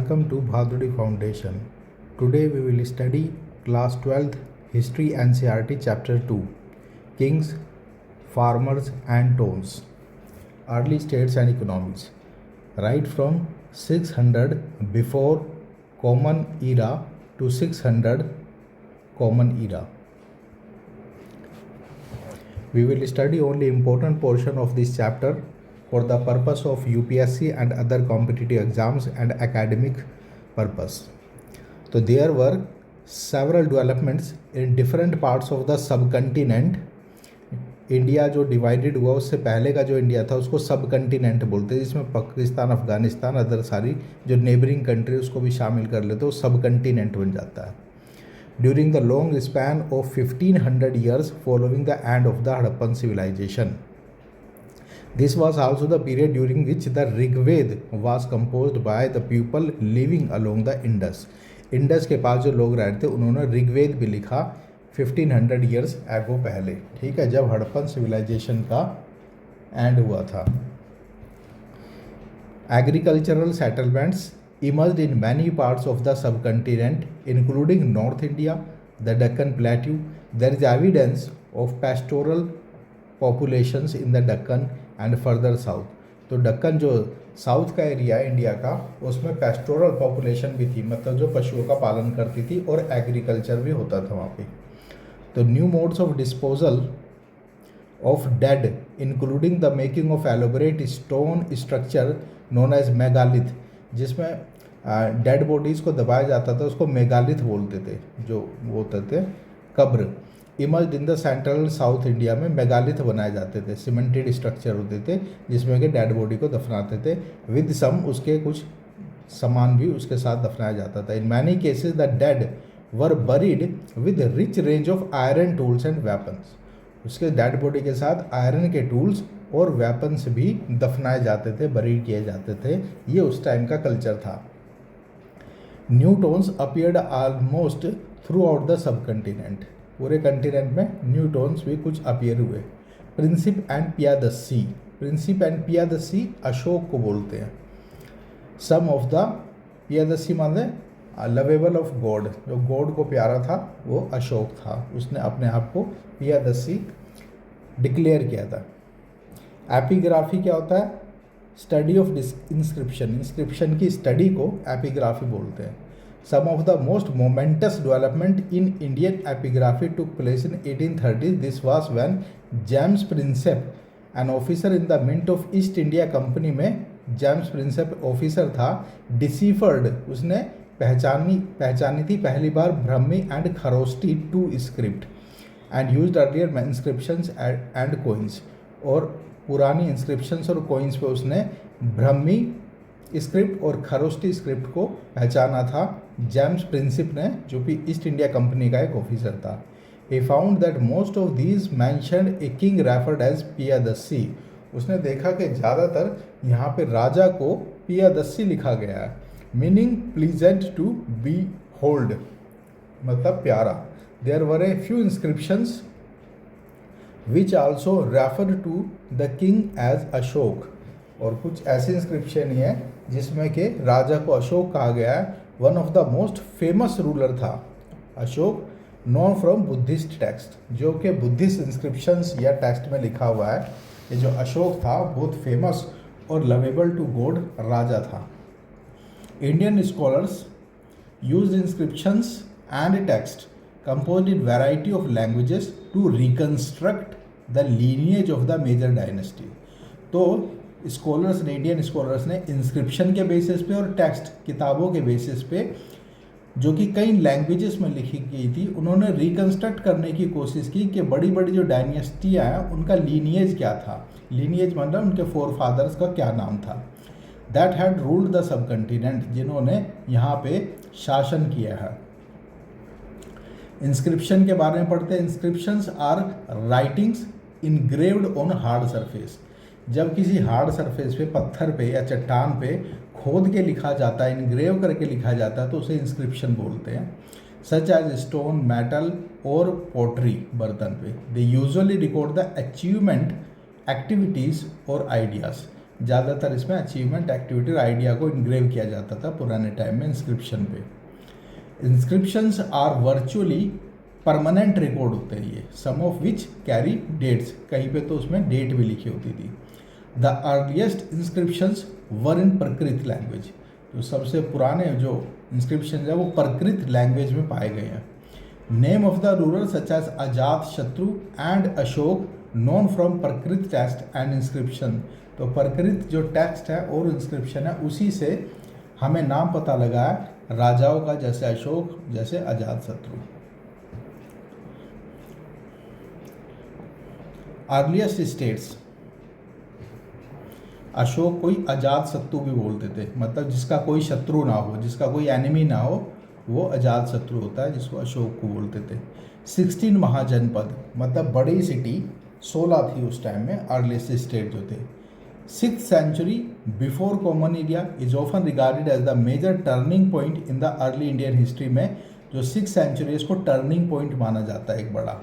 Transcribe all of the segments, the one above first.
Welcome to Bhaduri Foundation. Today we will study class 12th History NCERT chapter 2 Kings, Farmers and Towns Early States and Economies right from 600 before Common Era to 600 Common Era. We will study only important portion of this chapter for the purpose of UPSC and other competitive exams and academic purpose. So there were several developments in different parts of the subcontinent. India जो divided हुआ उससे पहले का जो India था उसको सब continent बोलते हैं, जिसमें पाकिस्तान, अफगानिस्तान, अदर सारी जो नेबरिंग कंट्री उसको भी शामिल कर लेते, वो सब कंटिनेंट बन जाता है. During the long span of 1500 years following the end of the Harappan civilization. This was also the period during which the Rigved was composed by the people living along the Indus. Indus के पास जो लोग रहते थे उन्होंने ऋग्वेद भी लिखा 1500 years ago पहले, ठीक है, जब हड़प्पन सिविलाइजेशन का एंड हुआ था. Agricultural settlements emerged in many parts of the subcontinent, including North India, the Deccan Plateau. There is evidence of pastoral populations in the Deccan and further south. तो दक्कन जो south का एरिया है India का, उसमें pastoral population भी थी, मतलब जो पशुओं का पालन करती थी, और एग्रीकल्चर भी होता था वहाँ पे. तो new modes of disposal of dead including the making of elaborate stone structure known as megalith, जिसमें डेड बॉडीज़ को दबाया जाता था, उसको मेगालिथ बोलते थे, जो वो होते थे कब्र. Emerge in the central south India में मेगालिथ बनाए जाते थे, सीमेंटेड स्ट्रक्चर होते थे जिसमें कि डेड बॉडी को दफनाते थे, विद सम उसके कुछ सामान भी उसके साथ दफनाया जाता था. In many cases the dead were buried with rich range of iron tools and weapons. उसके डेड बॉडी के साथ आयरन के टूल्स और वेपन्स भी दफनाए जाते थे, बरीड किए जाते थे. ये उस टाइम का कल्चर था. New towns appeared almost throughout the subcontinent. पूरे कंटिनेंट में न्यू टोन्स भी कुछ अपीयर हुए. Prinsep and Piyadassi. Prinsep and Piyadassi Ashoka को बोलते हैं. सम ऑफ द पियादस्सी माने लवेबल ऑफ गॉड, जो गॉड को प्यारा था वो अशोक था, उसने अपने आप को पियादस्सी डिक्लेयर किया था. एपिग्राफी क्या होता है? Study of inscription. इंस्क्रिप्शन की स्टडी को एपिग्राफी बोलते हैं. Some of the most momentous development in Indian epigraphy took place in 1830s. This was when James Prinsep, an officer in the Mint of East India Company में James Prinsep officer था, deciphered, उसने पहचानी थी पहली बार Brahmi and Kharosthi two script and used earlier inscriptions and coins. और पुरानी inscriptions और कोइंस पे उसने ब्रह्मी स्क्रिप्ट और खरोष्टी स्क्रिप्ट को पहचाना था जेम्स प्रिंसिप ने, जो कि ईस्ट इंडिया कंपनी का एक ऑफिसर था. He found that most of these mentioned a king referred as Piyadassi. उसने देखा कि ज़्यादातर यहाँ पे राजा को पियादस्सी लिखा गया है, meaning pleasant to behold, मतलब प्यारा. There were a few inscriptions which also refer to the king as Ashoka. और कुछ ऐसे इंस्क्रिप्शन ही है जिसमें कि राजा को अशोक कहा गया है. One of the most famous ruler था Ashoka, known from Buddhist text, जो कि बुद्धिस्ट इंस्क्रिप्शंस या टेक्स्ट में लिखा हुआ है. ये जो अशोक था बहुत फेमस और लवेबल टू गॉड राजा था. Indian scholars used inscriptions and text composed in variety of languages to reconstruct the lineage of the major dynasty. तो स्कॉलर्स ने, इंडियन स्कॉलर्स ने इंस्क्रिप्शन के बेसिस पे और टेक्स्ट किताबों के बेसिस पे, जो कि कई लैंग्वेजेस में लिखी गई थी, उन्होंने रिकन्स्ट्रक्ट करने की कोशिश की कि बड़ी बड़ी जो डायनेस्टियाँ हैं उनका लीनिएज क्या था. लीनिएज मतलब उनके फोर फादर्स का क्या नाम था. That had ruled the sub continent, जिन्होंने यहाँ पे शासन किया है. इंस्क्रिप्शन के बारे में पढ़ते हैं. Inscriptions are writings engraved on hard surface. जब किसी हार्ड सरफेस पे, पत्थर पे या चट्टान पे खोद के लिखा जाता है, इनग्रेव करके लिखा जाता है, तो उसे इंस्क्रिप्शन बोलते हैं. सच एज स्टोन, मेटल और पोट्री, बर्तन पे. They usually record the achievement, activities और आइडियाज़. ज़्यादातर इसमें अचीवमेंट, एक्टिविटी, आइडिया को इनग्रेव किया जाता था पुराने टाइम में इंस्क्रिप्शन पे। Inscriptions are virtually permanent record होते हैं ये, some of which carry dates, कहीं पे तो उसमें डेट भी लिखी होती थी। The earliest inscriptions were in Prakrit language, तो सबसे पुराने जो इंस्क्रिप्शन है वो प्रकृत लैंग्वेज में पाए गए हैं। Name of the ruler such as Ajatashatru and Ashoka known from Prakrit text and inscription, तो प्रकृत जो टेक्स्ट है और इंस्क्रिप्शन है उसी से हमें नाम पता लगा है राजाओं का, जैसे अशोक, जैसे अजात शत्रु। अर्लीस्ट स्टेट्स, अशोक कोई अजात शत्रु भी बोलते थे, मतलब जिसका कोई शत्रु ना हो, जिसका कोई एनिमी ना हो, वो अजात शत्रु होता है, जिसको अशोक को बोलते थे। 16 महाजनपद, मतलब बड़ी सिटी 16 थी उस टाइम में, अर्लीस्ट स्टेट जो थे। 6th century before common era is often regarded as the major turning point in the early Indian history में, जो 6th सेंचुरी इसको टर्निंग पॉइंट माना जाता है एक बड़ा।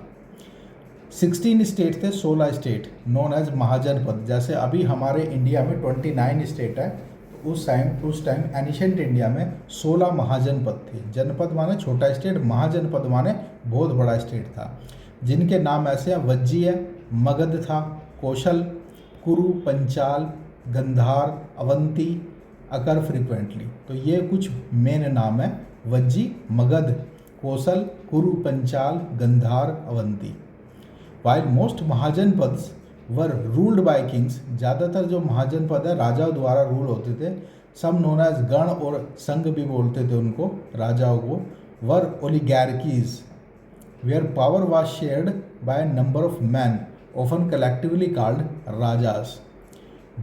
16 स्टेट थे, 16 स्टेट नोन एज महाजनपद, जैसे अभी हमारे इंडिया में 29 स्टेट है, तो उस टाइम एनिशेंट इंडिया में 16 महाजनपद थे। जनपद माने छोटा स्टेट, महाजनपद माने बहुत बड़ा स्टेट था, जिनके नाम ऐसे हैं वज्जी है, मगध था, कौशल, कुरु, पंचाल, गंधार, अवंती अकर फ्रिक्वेंटली, तो ये कुछ मेन नाम है, Vajji, Magadha, Kosala, Kuru, Panchala, Gandhara, Avanti. While most mahajanapadas were ruled by kings, ज़्यादातर जो महाजनपद है राजाओं द्वारा रूल होते थे। सम नोन एज गण और संघ भी बोलते थे उनको, राजाओं को। Where oligarchies where power was shared by number of man often collectively called rajas.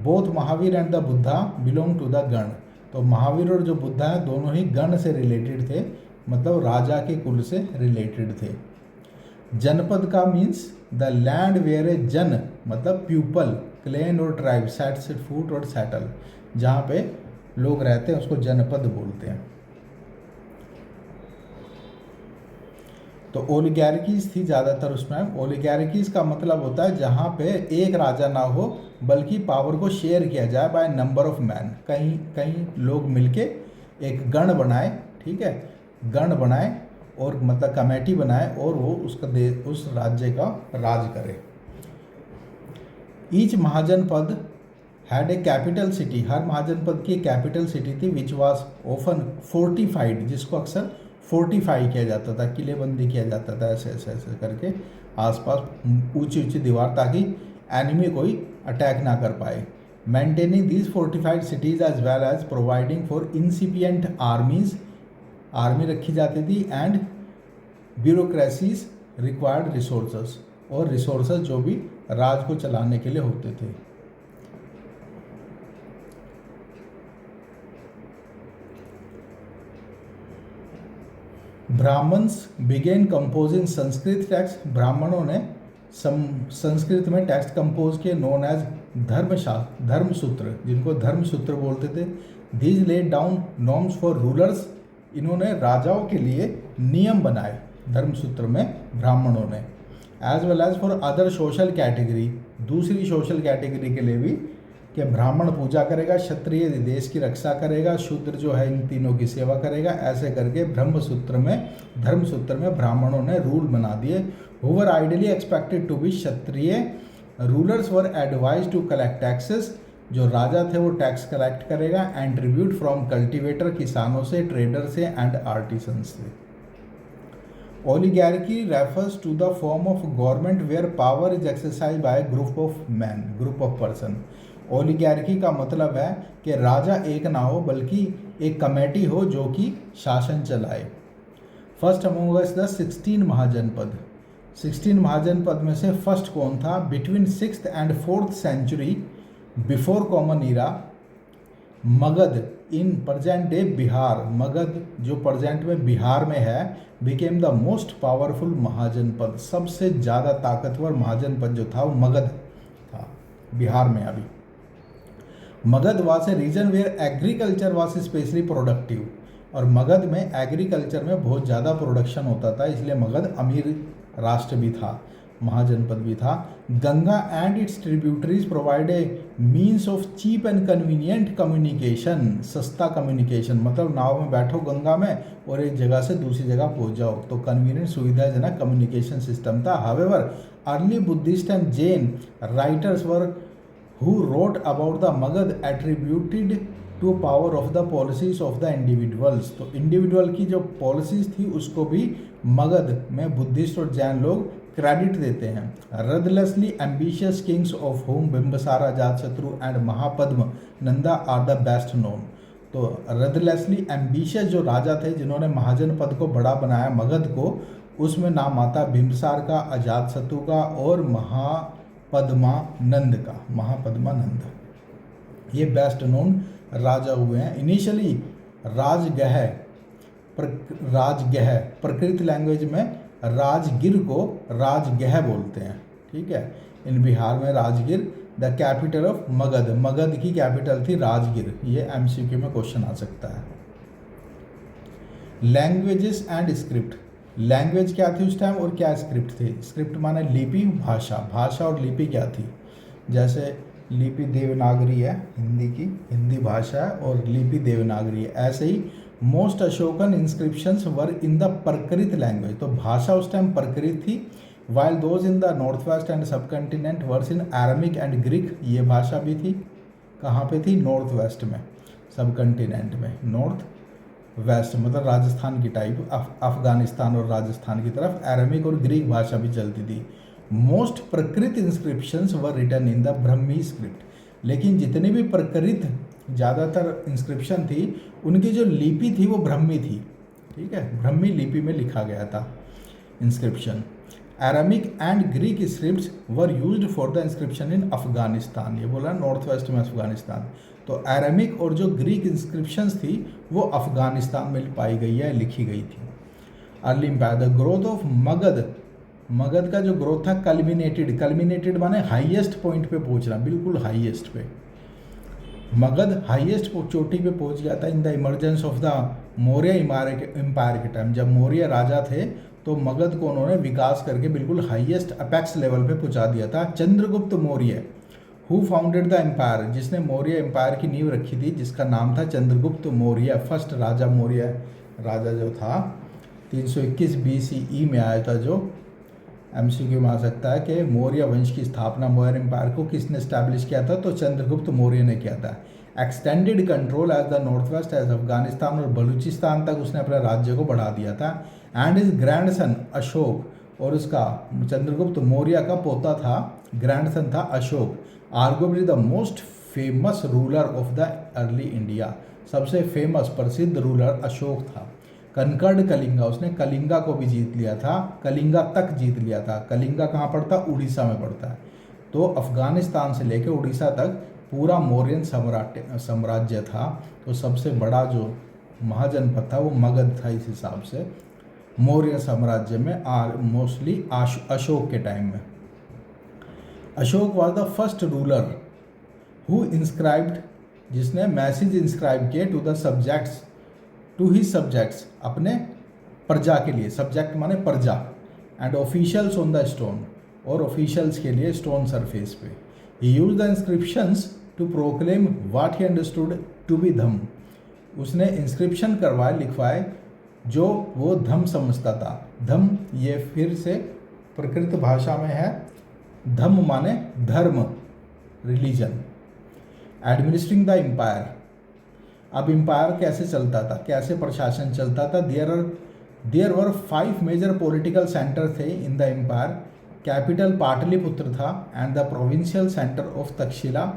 Both Mahavira and the Buddha belong to the gana, तो महावीर और जो बुद्धा है दोनों ही गण से रिलेटेड थे, मतलब राजा के कुल से रिलेटेड थे। जनपद का मीन्स द लैंड वेयर ए जन, मतलब पीपल, क्लेन और ट्राइब, सेट फूट और सेटल, जहाँ पे लोग रहते हैं उसको जनपद बोलते हैं। तो ओलिगैर्कीज थी ज़्यादातर उसमें। ओलिगैर्कीज का मतलब होता है जहाँ पे एक राजा ना हो बल्कि पावर को शेयर किया जाए बाय नंबर ऑफ मैन, कहीं कहीं लोग मिलके एक गण बनाए, ठीक है, गण बनाए और मतलब कमेटी बनाए और वो उस राज्य का राज करे। Each mahajanapada had a capital city, हर महाजनपद की कैपिटल सिटी थी, विच वाज ऑफन फोर्टिफाइड, जिसको अक्सर फोर्टिफाई किया जाता था, किलेबंदी किया जाता था, ऐसे ऐसे ऐसे करके आसपास ऊंची ऊंची दीवार, ताकि एनिमी कोई अटैक ना कर पाए। Maintaining these fortified cities as well as providing for incipient armies, army रखी जाती थी, एंड ब्यूरोक्रेसीज रिक्वायर्ड रिसोर्सेज, और रिसोर्सेज जो भी राज को चलाने के लिए होते थे। Brahmans began composing Sanskrit text, ब्राह्मणों ने संस्कृत में टेक्स्ट कंपोज किए, नोन एज धर्मसूत्र, जिनको धर्मसूत्र बोलते थे। These laid down norms for rulers, इन्होंने राजाओं के लिए नियम बनाए धर्मसूत्र में ब्राह्मणों ने। As well as for other social category, दूसरी सोशल कैटेगरी के लिए भी, कि ब्राह्मण पूजा करेगा, क्षत्रिय देश की रक्षा करेगा, शूद्र जो है इन तीनों की सेवा करेगा, ऐसे करके धर्मसूत्र में ब्राह्मणों ने रूल बना दिए। Who were ideally expected to be Kshatriya, rulers were advise to collect taxes, जो राजा थे वो टैक्स कलेक्ट करेगा, एंड ट्रिब्यूट फ्रॉम कल्टिवेटर, किसानों से, ट्रेडर से, एंड आर्टिसन से। Oligarchy refers to the form of government where power is exercise by group of man, group of person. Oligarchy का मतलब है कि राजा एक ना हो बल्कि एक कमेटी हो जो कि शासन चलाए। First among us the 16 mahajanapada, 16 mahajanapada में से फर्स्ट कौन था? Between 6th and 4th century before common era, Magadha in present day Bihar, Magadha जो प्रेजेंट में बिहार में है, became the most powerful mahajanapada, सबसे ज़्यादा ताकतवर महाजनपद जो था वो मगध था बिहार में। अभी Magadha was a region where agriculture was especially productive, और मगध में एग्रीकल्चर में बहुत ज़्यादा प्रोडक्शन होता था, इसलिए मगध अमीर राष्ट्र भी था। महाजनपद भी था। Ganga and its tributaries provide a means of cheap and convenient communication, सस्ता कम्युनिकेशन, मतलब नाव में बैठो गंगा में और एक जगह से दूसरी जगह पहुंच जाओ, तो कन्वीनियंट सुविधाजनक कम्युनिकेशन सिस्टम था। However early Buddhist and Jain writers were who wrote about the Magad attributed to power of the policies of the individuals, तो इंडिविजुअल की जो पॉलिसीज थी उसको भी मगध में बुद्धिस्ट और जैन लोग क्रेडिट देते हैं। Ruthlessly ambitious kings of whom Bimbisara, Ajatashatru and Mahapadma Nanda are the best known, तो रदलेसली एम्बिशियस जो राजा थे जिन्होंने महाजन पद को बड़ा बनाया मगध को, उसमें नाम आता बिंबसार का, अजातशत्रु का और महापद्मानंद का, महापद्मानंद, ये बेस्ट नोन राजा हुए हैं। इनिशियली राजगह प्रकृत लैंग्वेज में राजगिर को राजगह बोलते हैं, ठीक है। इन बिहार में Rajgir the capital of Magadha, Magadh की कैपिटल थी राजगिर, ये एमसीक्यू में क्वेश्चन आ सकता है। लैंग्वेजेस एंड स्क्रिप्ट, लैंग्वेज क्या थी उस टाइम और क्या स्क्रिप्ट थी? स्क्रिप्ट माने लिपि, भाषा, भाषा और लिपि क्या थी? जैसे लिपि देवनागरी है हिंदी की, हिंदी भाषा है, और लिपि देवनागरी है, ऐसे ही most Ashokan inscriptions were in the Prakrit language, तो भाषा उस टाइम प्रकृत थी। While those in the north west and subcontinent were in Aramaic and Greek, ये भाषा भी थी। कहाँ पे थी? नॉर्थ वेस्ट में, सब कंटिनेंट में, नॉर्थ वेस्ट मतलब राजस्थान की टाइप, अफगानिस्तान और राजस्थान की तरफ अरामिक और ग्रीक भाषा भी चलती थी। Most Prakrit inscriptions were written in the Brahmi script, लेकिन जितनी भी प्रकृत ज़्यादातर इंस्क्रिप्शन थी उनकी जो लिपि थी वो ब्रह्मी थी, ठीक है, ब्रह्मी लिपि में लिखा गया था inscription. Aramaic and Greek scripts were used for the inscription इन अफगानिस्तान, ये बोला नॉर्थ वेस्ट में अफगानिस्तान, तो अरामिक और जो ग्रीक इंस्क्रिप्शंस थी वो अफगानिस्तान में पाई गई है, लिखी गई थी। Early empire, the growth of Magadha, Magadha का जो ग्रोथ था कल्मिनेटेड माने हाईएस्ट पॉइंट पे पहुंचना, बिल्कुल हाईएस्ट पे, मगध हाईएस्ट चोटी पे पहुंच गया था in the emergence of the Maurya empire के टाइम। जब मौर्य राजा थे तो मगध को उन्होंने विकास करके बिल्कुल हाईएस्ट अपेक्स लेवल पे पहुंचा दिया था। Chandragupta Maurya who founded the empire, जिसने मौर्य एम्पायर की नींव रखी थी, जिसका नाम था चंद्रगुप्त मौर्य, फर्स्ट राजा मौर्य राजा जो था 321 BCE में आया था, जो एमसीक्यू में आ सकता है कि मौर्य वंश की स्थापना, मौर्य एम्पायर को किसने स्टैब्लिश किया था? तो चंद्रगुप्त मौर्य ने किया था। Extended control as the north west as Afghanistan और बलूचिस्तान तक उसने अपने राज्य को बढ़ा दिया था। एंड इज ग्रैंडसन अशोक, और उसका चंद्रगुप्त मौर्य का पोता था, ग्रैंडसन था Ashoka, arguably the most famous ruler of the early India, सबसे फेमस प्रसिद्ध रूलर अशोक था। कनकर्ड कलिंगा, उसने कलिंगा को भी जीत लिया था, कलिंगा तक जीत लिया था। कलिंगा कहाँ पड़ता? उड़ीसा में पड़ता है। तो अफगानिस्तान से लेकर उड़ीसा तक पूरा मौर्यन साम्राज्य था। तो सबसे बड़ा जो महाजनपद था वो मगध था। इस हिसाब से मौर्य साम्राज्य में मोस्टली अशोक के टाइम में, Ashoka was the first ruler who inscribed, जिसने मैसेज इंस्क्राइब किए to the subjects, to he subjects, अपने प्रजा के लिए, सब्जेक्ट माने प्रजा, and officials on the stone, और ऑफिशियल्स के लिए स्टोन सरफेस पे। He use the inscriptions to proclaim what he understood to be dhamma, उसने इंस्क्रिप्शन करवाए, लिखवाए जो वो धम समझता था। धम ये फिर से प्रकृत भाषा में है, धम माने धर्म, रिलीजन। एडमिनिस्ट्रिंग द एम्पायर, अब एम्पायर कैसे चलता था, कैसे प्रशासन चलता था? There were 5 major political center थे in the empire. Capital Pataliputra था and the provincial center of Takshashila,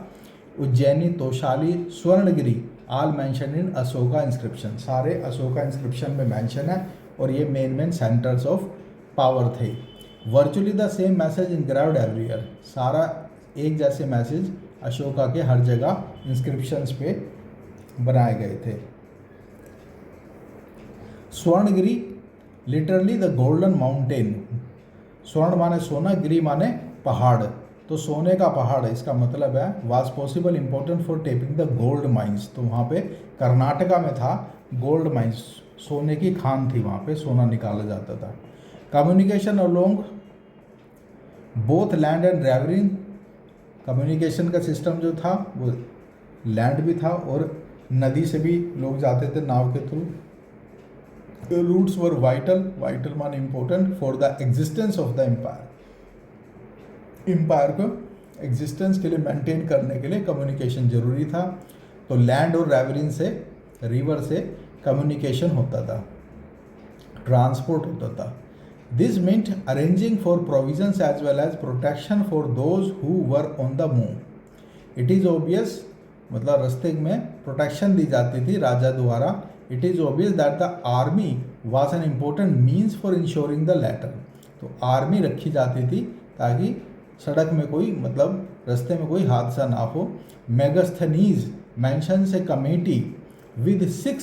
Ujjayini, Toshali, Suvarnagiri, all mention in Ashoka inscription, सारे अशोका इंस्क्रिप्शन में मेंशन है, और ये मेन सेंटर्स ऑफ पावर थे। Virtually the same message engraved everywhere, सारा एक जैसे मैसेज अशोका के हर जगह इंस्क्रिप्शंस पे बनाए गए थे। Swarnagiri literally the golden mountain, स्वर्ण माने सोना, गिरी माने पहाड़, तो सोने का पहाड़, इसका मतलब है was possible important for tapping the gold mines, तो वहाँ पे कर्नाटका में था गोल्ड माइंस, सोने की खान थी, वहाँ पे सोना निकाला जाता था। Communication along both land and riverine, communication का सिस्टम जो था वो लैंड भी था और नदी से भी लोग जाते थे नाव के थ्रू। रूट्स वर वाइटल, वाइटल मान important for the existence of the empire. Empire को एग्जिस्टेंस के लिए मेंटेन करने के लिए कम्युनिकेशन जरूरी था। तो लैंड और रेवरिन से, रिवर से कम्युनिकेशन होता था, ट्रांसपोर्ट होता था। This meant arranging for provisions as well as protection for those who were on the move. It is obvious, मतलब रास्ते में प्रोटेक्शन दी जाती थी राजा द्वारा। It is obvious that the army was an important means for ensuring the latter. तो army रखी जाती थी ताकि सड़क में कोई, मतलब रास्ते में कोई हादसा ना हो। Megasthenes mentions A committee with 6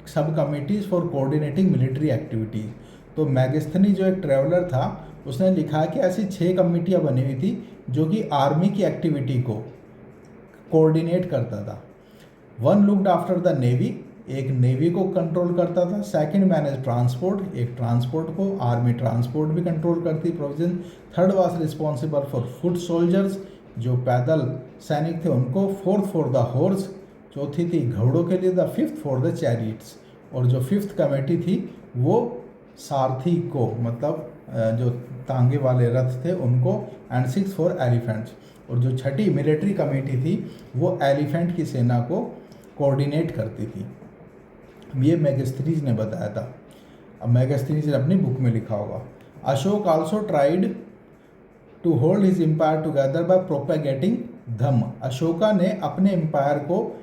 सब committees for coordinating military activities. तो मेगास्थनी जो एक ट्रेवलर था उसने लिखा कि ऐसी 6 कमेटियाँ बनी हुई थी जो कि आर्मी की एक्टिविटी को कोऑर्डिनेट करता था। One looked after the navy, एक नेवी को कंट्रोल करता था। सेकंड मैनेज ट्रांसपोर्ट, एक ट्रांसपोर्ट को, आर्मी ट्रांसपोर्ट भी कंट्रोल करती provision. Third was responsible for foot soldiers, जो पैदल सैनिक थे उनको। फोर्थ फॉर द हॉर्स, चौथी थी घोड़ों के लिए। द फिफ्थ फॉर द चैरिट्स, और जो फिफ्थ कमेटी थी वो सारथी को, मतलब जो तांगे वाले रथ थे उनको। एंड सिक्स फॉर एलिफेंट्स, और जो छठी मिलिट्री कमेटी थी वो एलिफेंट की सेना को कोऑर्डिनेट करती थी। ये मेगास्थनीज ने बताया था। अब मेगास्थनीज ने अपनी बुक में लिखा होगा। Ashoka also tried to hold his empire together by propagating dhamma. Ashoka ने अपने एम्पायर को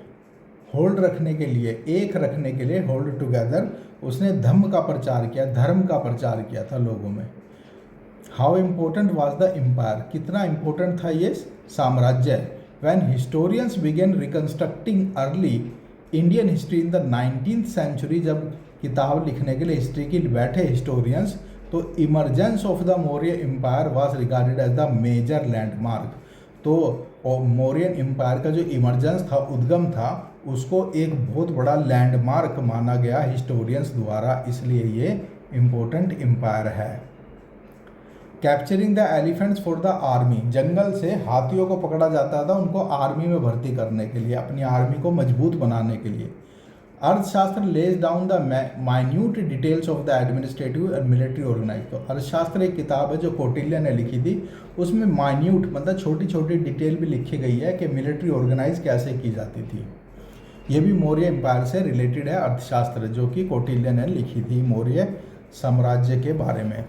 होल्ड रखने के लिए, एक रखने के लिए, होल्ड टुगेदर, उसने धम्म का प्रचार किया, धर्म का प्रचार किया था लोगों में। How important was the empire, कितना इम्पोर्टेंट था ये साम्राज्य। When historians began reconstructing early Indian history in the 19th century, जब किताब लिखने के लिए हिस्ट्री की बैठे हिस्टोरियंस, तो emergence of the Maurya empire was regarded as the major landmark. तो मौर्यन एम्पायर का जो इमरजेंस था, उद्गम था, उसको एक बहुत बड़ा लैंडमार्क माना गया हिस्टोरियंस द्वारा, इसलिए ये इम्पोर्टेंट एम्पायर है। Capturing the elephants for the army, जंगल से हाथियों को पकड़ा जाता था उनको आर्मी में भर्ती करने के लिए, अपनी आर्मी को मजबूत बनाने के लिए। Arthashastra lays down the minute details of the administrative and military organise. तो अर्थशास्त्र एक किताब है जो कौटिल्य ने लिखी थी, उसमें माइन्यूट मतलब छोटी छोटी डिटेल भी लिखी गई है कि मिलिट्री ऑर्गेनाइज कैसे की जाती थी। ये भी मौर्य एम्पायर से रिलेटेड है अर्थशास्त्र, जो कि कौटिल्य ने लिखी थी मौर्य साम्राज्य के बारे में।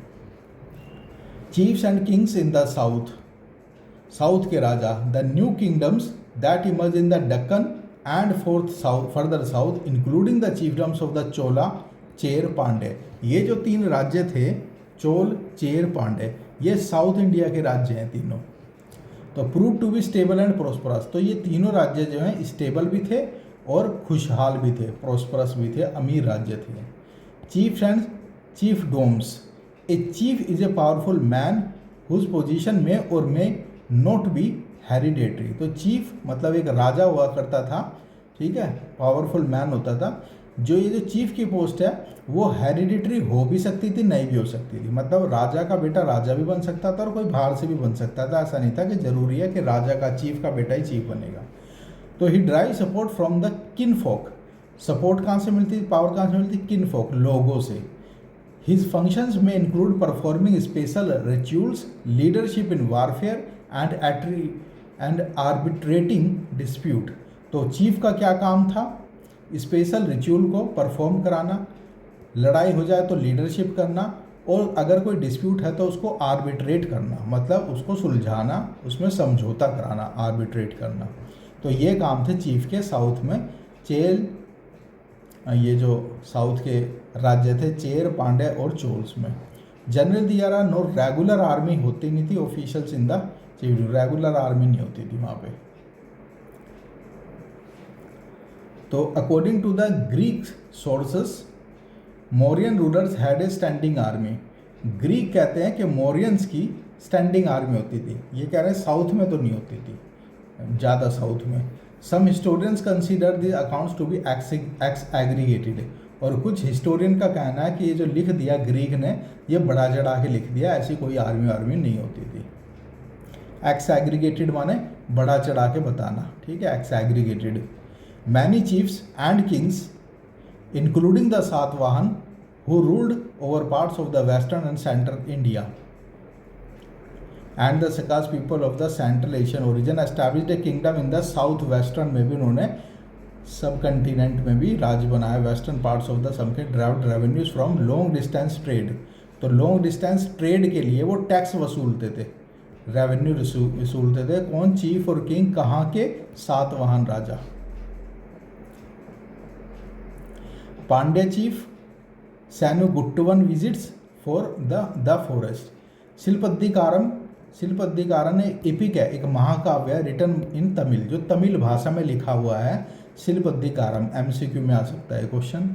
Chiefs and kings in the south, south के राजा। The new kingdoms that emerge in the Deccan and further south including the chiefdoms of the Chola, Chera, Pandya. ये जो 3 राज्य थे, चोल, चेर, पांडे, ये साउथ इंडिया के राज्य हैं तीनों। तो prove to be stable and prosperous, तो ये तीनों राज्य जो हैं स्टेबल भी थे और खुशहाल भी थे, प्रोस्परस भी थे, अमीर राज्य थे। Chiefs and chiefdoms, a chief is a powerful man whose position में और मे नॉट बी हेरिडेटरी। तो चीफ मतलब एक राजा हुआ करता था, ठीक है, पावरफुल मैन होता था। जो ये जो चीफ की पोस्ट है वो हेरिडिटरी हो भी सकती थी, नहीं भी हो सकती थी। मतलब राजा का बेटा राजा भी बन सकता था और कोई बाहर से भी बन सकता था, ऐसा नहीं था कि जरूरी है कि राजा का, चीफ का बेटा ही चीफ बनेगा। तो he derive support from the kinfolk, support कहाँ से मिलती, पावर कहाँ से मिलती, किनफोक, लोगों से। His functions may include performing special rituals, leadership in warfare and arbitrating dispute। तो चीफ का क्या काम था, स्पेशल रिचुअल को परफॉर्म कराना, लड़ाई हो जाए तो लीडरशिप करना, और अगर कोई डिस्प्यूट है तो उसको आर्बिट्रेट करना, मतलब उसको सुलझाना, उसमें समझौता कराना, आर्बिट्रेट करना। तो ये काम थे चीफ के साउथ में। चेल, ये जो साउथ के राज्य थे, चेर, पांडे और चोल्स में। General there are no regular army होती नहीं थी, officials in the chief, regular army नहीं होती थी वहाँ पे। तो according to the Greek sources Mauryan rulers had a standing army. Greek कहते हैं कि मौर्यंस की स्टैंडिंग आर्मी होती थी, ये कह रहे हैं साउथ में तो नहीं होती थी, ज़्यादा साउथ में। Some historians consider the accounts to be exaggerated, और कुछ हिस्टोरियन का कहना है कि ये जो लिख दिया ग्रीक ने, ये बढ़ा चढ़ा के लिख दिया, ऐसी कोई आर्मी नहीं होती थी। एक्सएग्रीगेटेड माने बढ़ा चढ़ा के बताना, ठीक है, exaggerated. Many chiefs and kings including the Satavahana who ruled over parts of the western and central India and the Sakas people of the Central Asian origin established a kingdom in the southwestern में भी उन्होंने सब continent में भी राज्य बनाया। Western parts of the sub के derived revenues from long distance trade, तो लॉन्ग डिस्टेंस ट्रेड के लिए वो टैक्स वसूलते थे, रेवेन्यू वसूलते थे। कौन? चीफ और किंग, कहाँ के? सातवाहन राजा। Pandya chief Senguttuvan visits for the forest. Silappadikaram epic है, एक महाकाव्य है, रिटन इन तमिल, जो तमिल भाषा में लिखा हुआ है। शिल्पद्दिकारम एमसीक्यू में आ सकता है क्वेश्चन।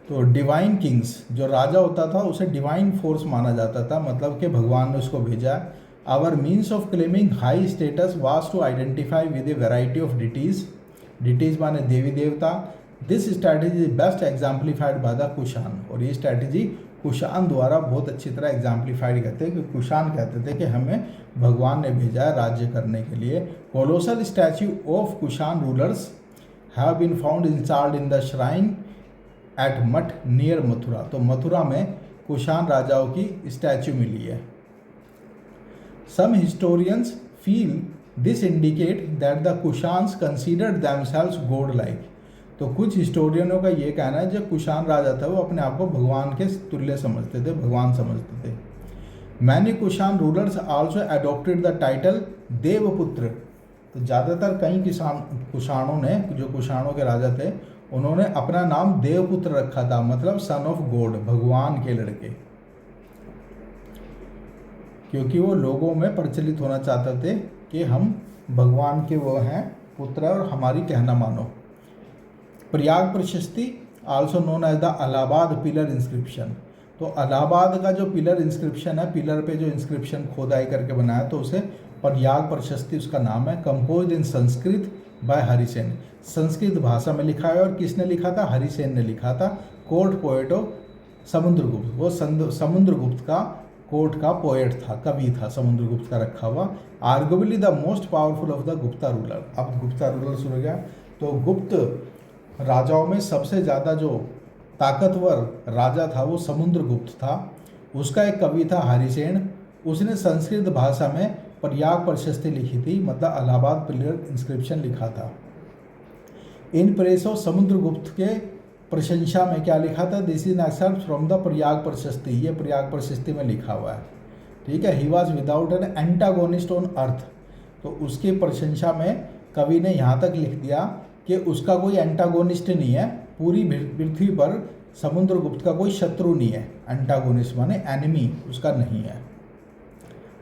तो डिवाइन किंग्स, जो राजा होता था उसे डिवाइन फोर्स माना जाता था, मतलब कि भगवान ने उसको भेजा। Our means of claiming high status was to identify with a variety of deities माने देवी देवता। This strategy is best exemplified by the Kushanas, और ये स्ट्रैटेजी कुषाण द्वारा बहुत अच्छी तरह एग्जाम्पलीफाइड करते हैं कि कुषाण कहते थे कि हमें भगवान ने भेजा है राज्य करने के लिए। Colossal statue of Kushana rulers have been found installed in the shrine at Mat near Mathura, तो मथुरा में कुषाण राजाओं की स्टैच्यू मिली है। Some historians feel this indicate that the Kushanas considered themselves god like, तो कुछ हिस्टोरियनों का ये कहना है जो कुषाण राजा था वो अपने आप को भगवान के तुल्य समझते थे, भगवान समझते थे। Many Kushana rulers also adopted the title devaputra, तो ज़्यादातर कई कुषाणों ने, जो कुषाणों के राजा थे, उन्होंने अपना नाम देवपुत्र रखा था, मतलब सन ऑफ गॉड, भगवान के लड़के, क्योंकि वो लोगों में प्रचलित होना चाहते थे कि हम भगवान के वो हैं पुत्र और हमारी कहना मानो। Prayaga prashasti also known as the Allahabad pillar inscription, तो इलाहाबाद का जो पिलर इंस्क्रिप्शन है, पिलर पे जो इंस्क्रिप्शन खोदाई करके बनाया, तो उसे प्रयाग प्रशस्ति उसका नाम है। Compose in Sanskrit by Harisena, Sanskrit भाषा में लिखा है, और किसने लिखा था? हरिसेन ने लिखा था। कोर्ट पोएट ऑफ समुद्रगुप्त, वो समुद्रगुप्त का कोर्ट का पोएट था, कवि था, समुद्रगुप्त का रखा हुआ। Arguably the most powerful of the Gupta ruler, अब गुप्ता रूलर शुरू हो गया, तो गुप्त राजाओं में सबसे ज़्यादा जो ताकतवर राजा था वो समुद्रगुप्त था। उसका एक कवि था हरिसेन, उसने संस्कृत भाषा में प्रयाग प्रशस्ति लिखी थी, मतलब इलाहाबाद पिलर इंस्क्रिप्शन लिखा था। इन प्रेस ऑफ समुद्रगुप्त के प्रशंसा में क्या लिखा था? This is excerpt from the Prayaga prashasti, ये प्रयाग प्रशस्ति में लिखा हुआ है, ठीक है। He was without an antagonist on earth, तो उसकी प्रशंसा में कवि ने यहाँ तक लिख दिया कि उसका कोई एंटागोनिस्ट नहीं है, पूरी पृथ्वी पर समुद्रगुप्त का कोई शत्रु नहीं है। एंटागोनिस्ट माने एनिमी उसका नहीं है।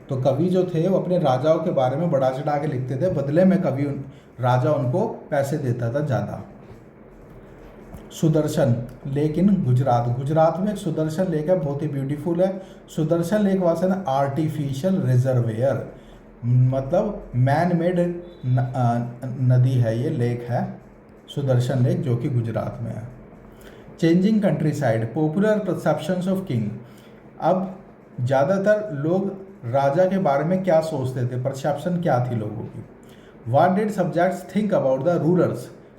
तो कवि जो थे वो अपने राजाओं के बारे में बढ़ा चढ़ा के लिखते थे, बदले में कवि राजा उनको पैसे देता था ज़्यादा। सुदर्शन लेक इन गुजरात में एक सुदर्शन लेक है, बहुत ही ब्यूटीफुल है। Sudarshan lake was an artificial reservoir, मतलब मैन मेड नदी है, ये लेक है सुदर्शन लेक, जो कि गुजरात में है। Changing country side, popular perceptions of king, अब ज़्यादातर लोग राजा के बारे में क्या सोचते थे, परसेप्शन क्या थी लोगों की। What did subjects think about the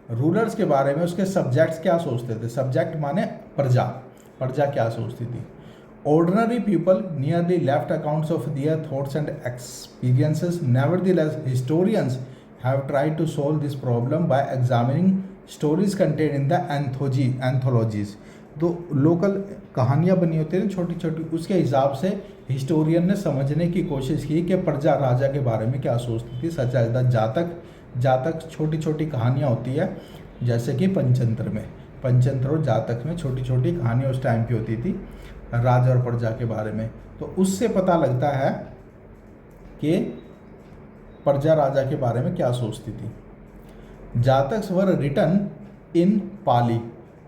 rulers के बारे में उसके सब्जेक्ट्स क्या सोचते थे। सब्जेक्ट माने प्रजा क्या सोचती थी। Ordinary people nearly left accounts of their thoughts and experiences. Nevertheless, historians have tried to solve this problem by examining stories contained in the anthologies. तो लोकल कहानियाँ बनी होती हैं छोटी छोटी, उसके हिसाब से हिस्टोरियन ने समझने की कोशिश की कि प्रजा राजा के बारे में क्या सोचती थी। सच एज द जातक छोटी छोटी कहानियाँ होती है, जैसे कि पंचतंत्र और जातक में छोटी छोटी कहानियाँ उस टाइम की होती थी राजा और प्रजा के बारे में। तो उससे पता लगता है कि प्रजा राजा के बारे में क्या सोचती थी। जातक्स वर रिटन इन पाली,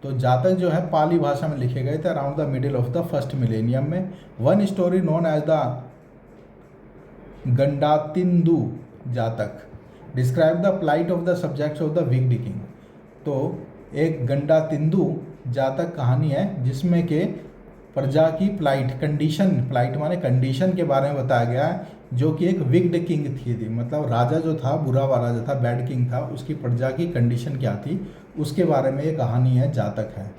तो जातक जो है पाली भाषा में लिखे गए थे around the middle of the first millennium में। One story known as the Gandatindu Jataka describe the plight of the subjects of the wicked king, तो एक गंडातिंदु जातक कहानी है जिसमें कि प्रजा की प्लाइट माने कंडीशन के बारे में बताया गया है, जो कि एक विग्ड किंग थी, मतलब राजा जो था, बुरा वाला राजा था, बैड किंग था, उसकी प्रजा की कंडीशन क्या थी उसके बारे में ये कहानी है, जातक है।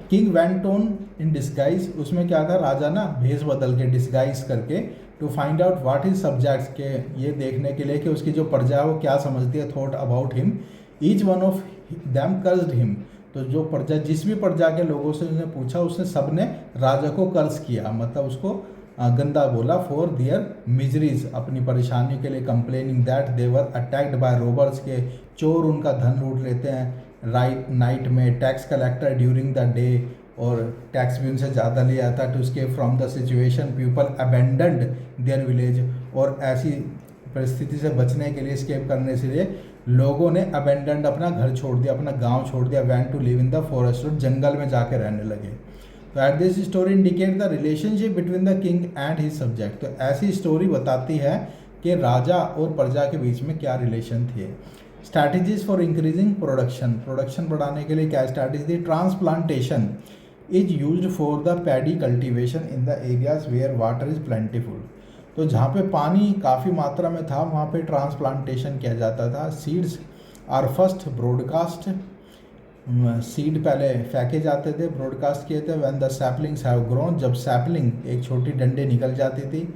King went on in disguise, उसमें क्या था, राजा ना भेष बदल के, डिस्गाइज करके, to find out what is subjects, के ये देखने के लिए कि उसकी जो प्रजा है वो क्या समझती है, thought about him, each one of them cursed him, तो जो प्रजा, जिस भी प्रजा के लोगों से उसने पूछा, उसने सब ने राजा को कर्ज किया, मतलब उसको गंदा बोला, फॉर दियर मिजरीज, अपनी परेशानियों के लिए, complaining that they were attacked by robbers, के चोर उनका धन लूट लेते हैं नाइट में, tax collector during the day, और टैक्स भी उनसे ज़्यादा लिया जाता, to escape from the situation people abandoned their village, और ऐसी परिस्थिति से बचने के लिए, स्केप करने से लिए लोगों ने अबेंडेंड, अपना घर छोड़ दिया, अपना गांव छोड़ दिया, went to live in the forest, और जंगल में जाके रहने लगे। तो at this story indicate the relationship between the king and his subject, तो ऐसी स्टोरी बताती है कि राजा और प्रजा के बीच में क्या रिलेशन थे। स्ट्रैटेजीज फॉर इंक्रीजिंग प्रोडक्शन बढ़ाने के लिए क्या स्ट्रैटेजी थी, transplantation is used for the paddy cultivation in the areas where water is plentiful, तो जहाँ पे पानी काफ़ी मात्रा में था वहाँ पे ट्रांसप्लांटेशन किया जाता था। Seeds are first broadcast, seed पहले फेंके जाते थे, ब्रॉडकास्ट किए थे। When the saplings have grown, जब सैपलिंग, एक छोटी डंडे निकल जाती थी,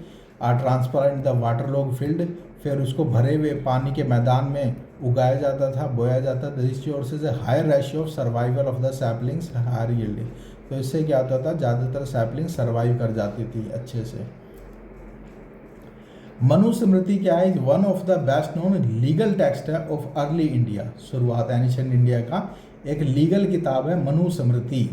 are transplant the water log field, फिर उसको भरे हुए पानी के मैदान में उगाया जाता था, बोया जाता था। This sources a higher ratio of survival of the saplings, higher yielding, तो इससे क्या होता था, ज़्यादातर सैपलिंग सर्वाइव कर जाती थी अच्छे से। मनुस्मृति क्या है, one of the best known legal text है ऑफ अर्ली इंडिया, शुरुआत एनिशिएंट इंडिया का एक लीगल किताब है मनुस्मृति।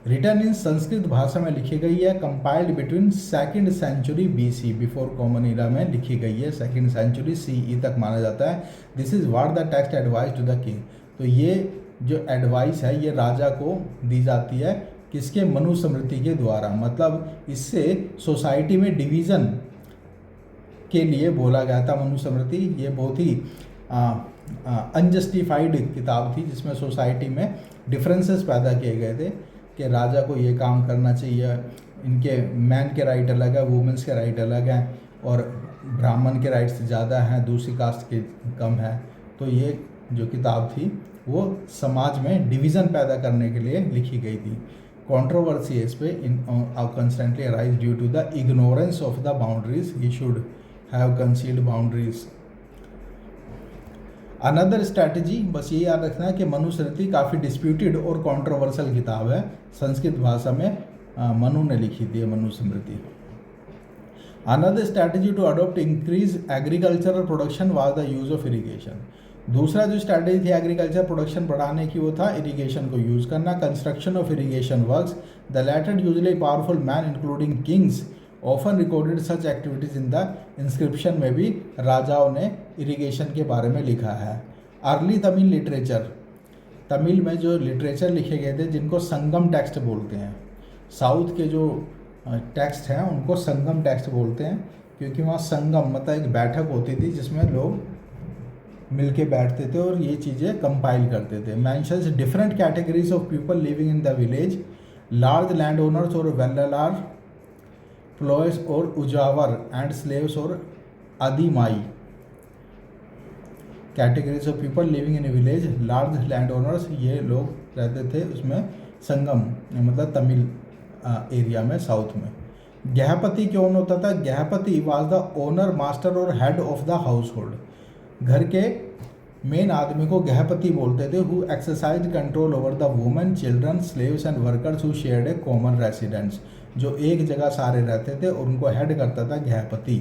रिटर्न इन संस्कृत भाषा में लिखी गई है, compiled between 2nd century BC, before common era में लिखी गई है, 2nd सेंचुरी CE तक माना जाता है। This is what the text advice to the king, तो ये जो एडवाइस है ये राजा को दी जाती है, किसके, मनुस्मृति के द्वारा, मतलब इससे सोसाइटी में डिवीज़न के लिए बोला गया था मनुस्मृति। ये बहुत ही अनजस्टिफाइड किताब थी, जिसमें सोसाइटी में डिफरेंसेस पैदा किए गए थे कि राजा को ये काम करना चाहिए, इनके मैन के राइट अलग है, वुमेंस के राइट अलग हैं, और ब्राह्मण के राइट्स ज़्यादा हैं, दूसरी कास्ट के कम है। तो ये जो किताब थी वो समाज में डिवीज़न पैदा करने के लिए लिखी गई थी। कंट्रोवर्सी इस पे constantly arise due to the ignorance of the boundaries, he should have concealed boundaries. Another strategy, बस ये याद रखना है कि मनुस्मृति काफ़ी डिस्प्यूटेड और कंट्रोवर्शियल किताब है, संस्कृत भाषा में मनु ने लिखी थी Manusmriti. Another strategy to adopt increase agricultural production was the use of irrigation, दूसरा जो स्ट्रैटेजी थी एग्रीकल्चर प्रोडक्शन बढ़ाने की वो था इरिगेशन को यूज़ करना। Construction of irrigation works, the latter usually powerful man including Kings often recorded such activities in the inscription में भी राजाओं ने इरिगेशन के बारे में लिखा है। अर्ली तमिल लिटरेचर, तमिल में जो लिटरेचर लिखे गए थे जिनको संगम टेक्स्ट बोलते हैं, साउथ के जो टेक्स्ट हैं उनको संगम टेक्स्ट बोलते हैं, क्योंकि वहाँ संगम मतलब एक बैठक होती थी जिसमें लोग मिलके बैठते थे और ये चीज़ें कंपाइल करते थे। Mentions different categories of people living in the village, large land owners और वेल्लार, प्लॉयर्स और उजावर एंड स्लेव्स और adimai. Categories of people living in a village, large land owners, ये लोग रहते थे उसमें संगम मतलब तमिल एरिया में साउथ में। गृहपति कौन होता था? गृहपति वाज द ओनर, मास्टर और head of the house hold. घर के मेन आदमी को गृहपति बोलते थे, who exercise control over the women, children, slaves and workers who shared A common residence, जो एक जगह सारे रहते थे और उनको हेड करता था गृहपति।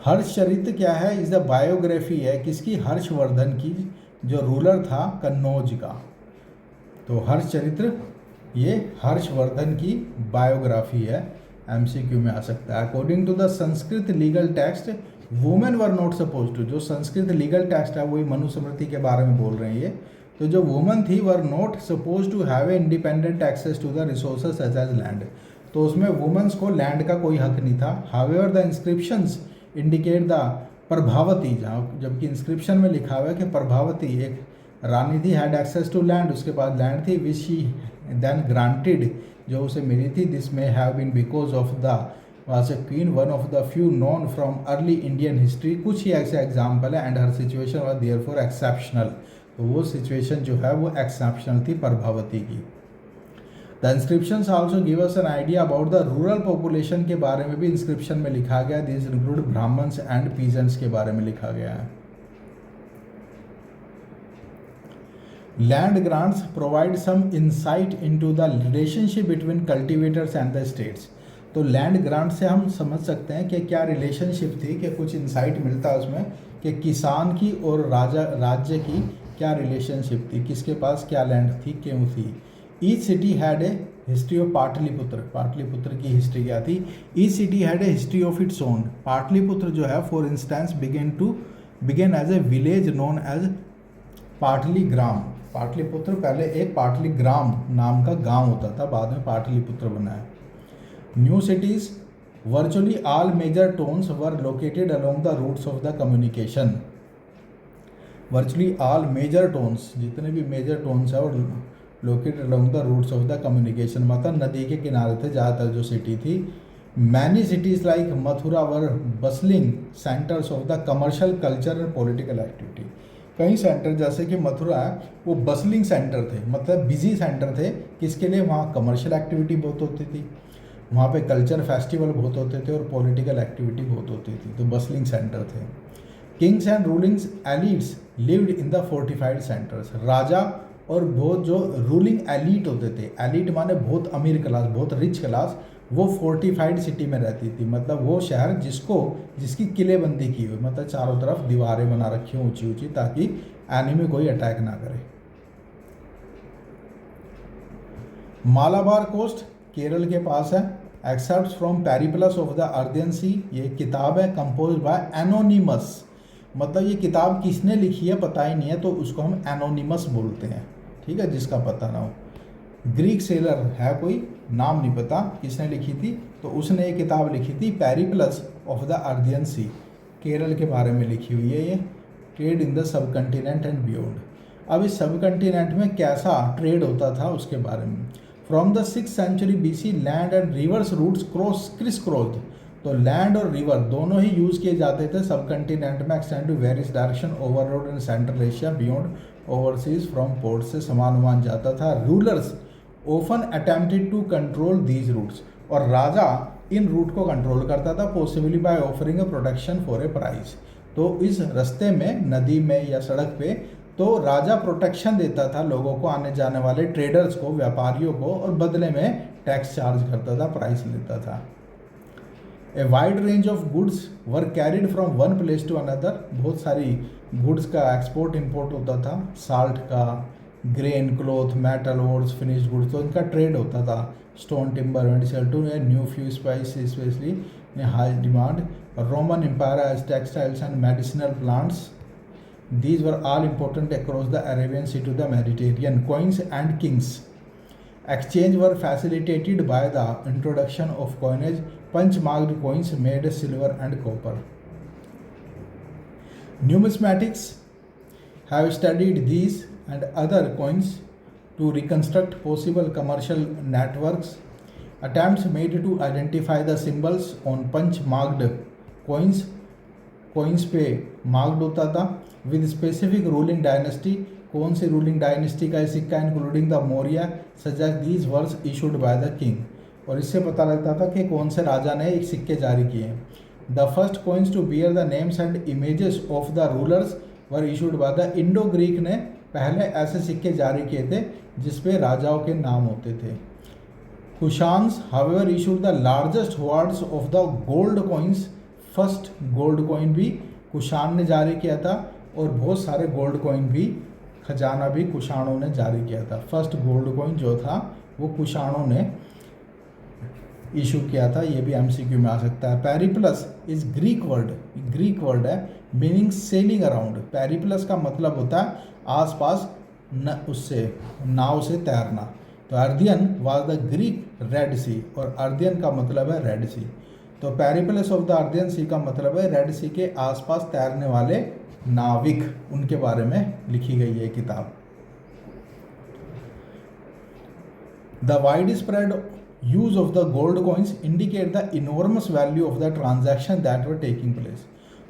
हर्षचरित्र क्या है? इस द बायोग्राफी है किसकी? हर्षवर्धन की, जो रूलर था कन्नौज का। तो हर्षचरित्र ये हर्षवर्धन की बायोग्राफी है, एमसीक्यू में आ सकता है। According to the Sanskrit legal text, women were not suppose to, जो संस्कृत लीगल टेक्स्ट है वही मनुस्मृति के बारे में बोल रहे हैं ये, तो जो वुमन थी were not suppose to have an independent access to the resources such as land, तो उसमें वुमेन्स को लैंड का कोई हक नहीं था। However the inscriptions indicate the Prabhavati, जहाँ जबकि इंस्क्रिप्शन में लिखा हुआ है कि प्रभावती एक रानी थी हैड एक्सेस टू लैंड, उसके पास लैंड थी, विच शी देन ग्रांटेड, जो उसे मिली थी, this may have been because of the was a queen one of the few known from early Indian history, कुछ ही ऐसे एग्जाम्पल है, and her situation was there for exceptional, तो वो सिचुएशन जो है वो एक्सेप्शनल थी प्रभावती की। The inscriptions also give us an idea about the rural population के बारे में भी इंस्क्रिप्शन में लिखा गया, this include Brahmans and peasants के बारे में लिखा गया है। Land grants provide some insight into the relationship between cultivators and the states, तो लैंड ग्रांट से हम समझ सकते हैं कि क्या रिलेशनशिप थी, कि कुछ इंसाइट मिलता है उसमें कि किसान की और राज्य की क्या रिलेशनशिप थी, किसके पास क्या लैंड थी, क्यों थी। Each city had a history of Pataliputra, Pataliputra की हिस्ट्री क्या थी। Each city had a history of its own, Pataliputra जो है for instance began as a village known as Pataligram, Pataliputra पहले एक पाटलीग्राम नाम का गांव होता था, बाद में पाटलिपुत्र बना है। New cities virtually all major towns were located along the routes of the communication, virtually all major towns, जितने भी मेजर टाउन्स है और located along the routes of the communication, मतलब नदी के किनारे थे ज़्यादातर जो सिटी थी। Many cities like Mathura were bustling centres of the commercial culture and political activity, कई सेंटर जैसे कि मथुरा है वो बसलिंग सेंटर थे, मतलब बिजी सेंटर थे, किसके लिए, वहाँ कमर्शियल एक्टिविटी बहुत होती थी, वहाँ पे कल्चर फेस्टिवल बहुत होते थे और पॉलिटिकल एक्टिविटी बहुत होती थी, तो बसलिंग सेंटर थे। Kings and rulings elites lived in the fortified centers, राजा और बहुत जो रूलिंग एलिट होते थे, एलिट माने बहुत अमीर क्लास, बहुत रिच क्लास, वो फोर्टिफाइड सिटी में रहती थी, मतलब वो शहर जिसकी किलेबंदी की हुई, मतलब चारों तरफ दीवारें बना रखी हों ऊंची ऊंची, ताकि एनिमी कोई अटैक ना करे। मालाबार कोस्ट केरल के पास है। Except from Periplus of the Erythraean sea, ये किताब है कंपोज बाय एनोनिमस, मतलब ये किताब किसने लिखी है पता ही नहीं है, तो उसको हम एनोनिमस बोलते हैं, ठीक है, जिसका पता ना हो। ग्रीक सेलर है कोई, नाम नहीं पता किसने लिखी थी, तो उसने ये किताब लिखी थी पेरिप्लस ऑफ द अर्दियन सी, केरल के बारे में लिखी हुई है ये, trade in the sub continent and beyond. अब इस सब कंटिनेंट में कैसा ट्रेड होता था उसके बारे में। From the 6th century BC land and rivers routes crisscrossed, तो लैंड और रिवर दोनों ही यूज़ किए जाते थे सब कंटिनेंट में, extend to various direction over road in central Asia beyond overseas, from port से सामान जाता था। Rulers often attempted to control these routes, और राजा इन रूट को कंट्रोल करता था, possibly by offering a protection for a price, तो इस रास्ते में नदी में या सड़क पे तो राजा प्रोटेक्शन देता था लोगों को, आने जाने वाले ट्रेडर्स को, व्यापारियों को, और बदले में टैक्स चार्ज करता था, प्राइस लेता था। A wide range of goods were carried from one place to another, बहुत सारी गुड्स का एक्सपोर्ट इंपोर्ट होता था, साल्ट का, grain, cloth, metal, woods, finished goods, तो इनका ट्रेड होता था। Stone, timber, medicine to new few spice specially in high demand. Roman Empire has textiles and medicinal plants. These were all important across the Arabian Sea to the Mediterranean. Coins and kings exchange were facilitated by the introduction of coinage. Punch-marked coins made silver and copper. Numismatics have studied these and other coins to reconstruct possible commercial networks. Attempts made to identify the symbols on punch marked coins पे marked होता था with specific ruling dynasty, कौन सी ruling dynasty का सिक्का, including the Maurya, suggest these were issued by the king, और इससे पता लगता था कि कौन से राजा ने एक सिक्के जारी किए। The first coins to bear the names and images of the rulers were issued by the Indo Greek ने पहले ऐसे सिक्के जारी किए थे जिसपे राजाओं के नाम होते थे। Kushans however issued the largest hoards of the gold coins, first gold coin भी कुशान ने जारी किया था, और बहुत सारे गोल्ड कॉइन भी, खजाना भी कुशाणों ने जारी किया था। फर्स्ट गोल्ड कॉइन जो था वो कुशाणों ने इशू किया था, ये भी MCQ में आ सकता है। पेरिप्लस इज ग्रीक वर्ड है मीनिंग सेलिंग अराउंड। पेरिप्लस का मतलब होता है आसपास न उससे नाव से तैरना। तो अर्दियन वाज द ग्रीक रेड सी, और अर्दियन का मतलब है रेड सी। तो पेरिप्लस ऑफ द अर्दियन सी का मतलब है रेड सी के आसपास तैरने वाले नाविक, उनके बारे में लिखी गई है किताब। The wide spread use of the gold coins indicate the enormous value of the transaction that were taking place.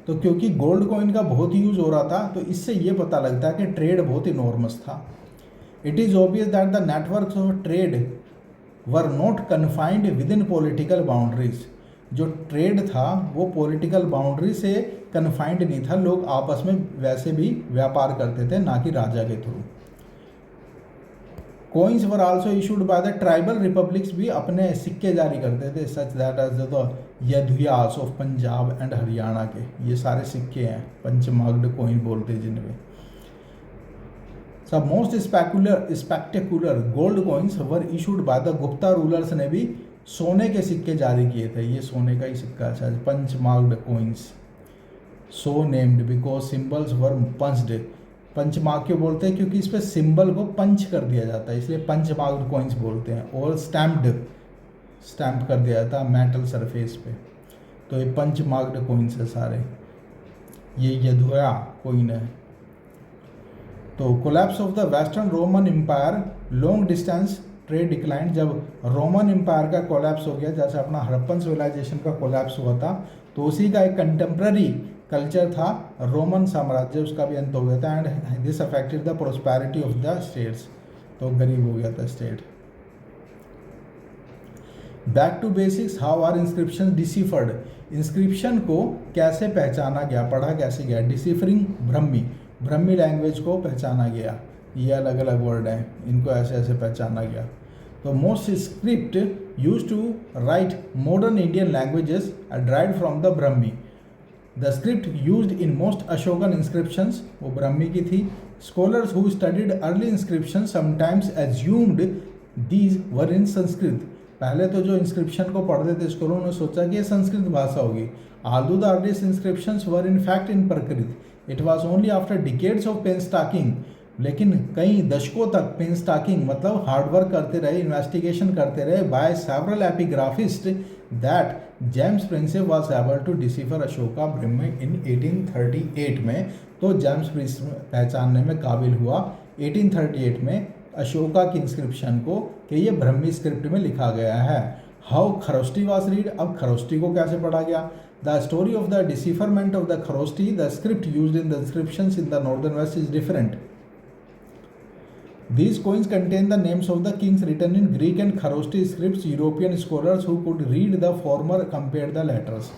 तो क्योंकि गोल्ड कॉइन का बहुत यूज हो रहा था, तो इससे ये पता लगता है कि ट्रेड बहुत इनॉर्मस था। It is obvious that the networks of trade were not confined with in political boundaries. जो ट्रेड था वो पॉलिटिकल बाउंड्री से कन्फाइंड नहीं था, लोग आपस में वैसे भी व्यापार करते थे, ना कि राजा के थ्रू। Coins were also issued by the tribal republics, भी अपने सिक्के जारी करते थे, such that as the Yaudheyas of Punjab and Haryana के, ये सारे सिक्के हैं, पंचमाग्ड कोइन बोलते हैं जिनमें। सब most spectacular gold coins were issued by the Gupta rulers ने भी सोने के सिक्के जारी किए थे। ये सोने का ही सिक्का है, punchmarked coins, so named because symbols were punched. Punchmark क्यों बोलते हैं? क्योंकि इस पे सिंबल को पंच कर दिया जाता है, इसलिए पंचमाग्ड कोइंस बोलते हैं। और स्टैम्प कर दिया जाता है मेटल सरफेस पे, तो ये पंचमाग्ड कोइंस है सारे। ये यदुया कोइन है। तो collapse of the western Roman empire, long distance trade decline. जब रोमन एम्पायर का कोलैप्स हो गया, जैसे अपना हड़प्पन सिविलाइजेशन का कोलैप्स हुआ था, तो उसी का एक कंटेम्प्ररी कल्चर था रोमन साम्राज्य, उसका भी अंत हो गया था। And this affected the prosperity of the states, तो गरीब हो गया था state. Back to basics, how are inscription deciphered. Inscription को कैसे पहचाना गया, पढ़ा कैसे गया? डिसिफरिंग ब्रह्मी लैंग्वेज को पहचाना गया। ये अलग अलग वर्ड हैं, इनको ऐसे ऐसे पहचाना गया। तो most script use to write modern Indian languages are derived from the Brahmi. The script used in most Ashokan inscriptions, वो ब्रह्मी की थी। Scholars who studied early inscription sometimes assumed these were in Sanskrit. पहले तो जो इंस्क्रिप्शन को पढ़ते थे स्कॉलरों ने सोचा कि ये संस्कृत भाषा होगी। Although the earliest inscriptions were in fact in Prakrit, it was only after decades of painstaking. लेकिन कई दशकों तक पेन स्टॉकिंग मतलब हार्डवर्क करते रहे, इन्वेस्टिगेशन करते रहे by several epigraphist, that James Prinsep was able to decipher Ashoka Brahmi in 1838 में। तो जेम्स प्रिंसेप पहचानने में काबिल हुआ 1838 में अशोका की इंस्क्रिप्शन को कि ये ब्रह्मी स्क्रिप्ट में लिखा गया है। हाउ खरोस्टी वॉज रीड, अब खरोस्टी को कैसे पढ़ा गया? The story of the decipherment of the Kharosthi, the script used in the inscriptions in the northern west is different. These coins contain the names of the kings written in Greek and Kharoshthi scripts. European scholars who could read the former compared the letters.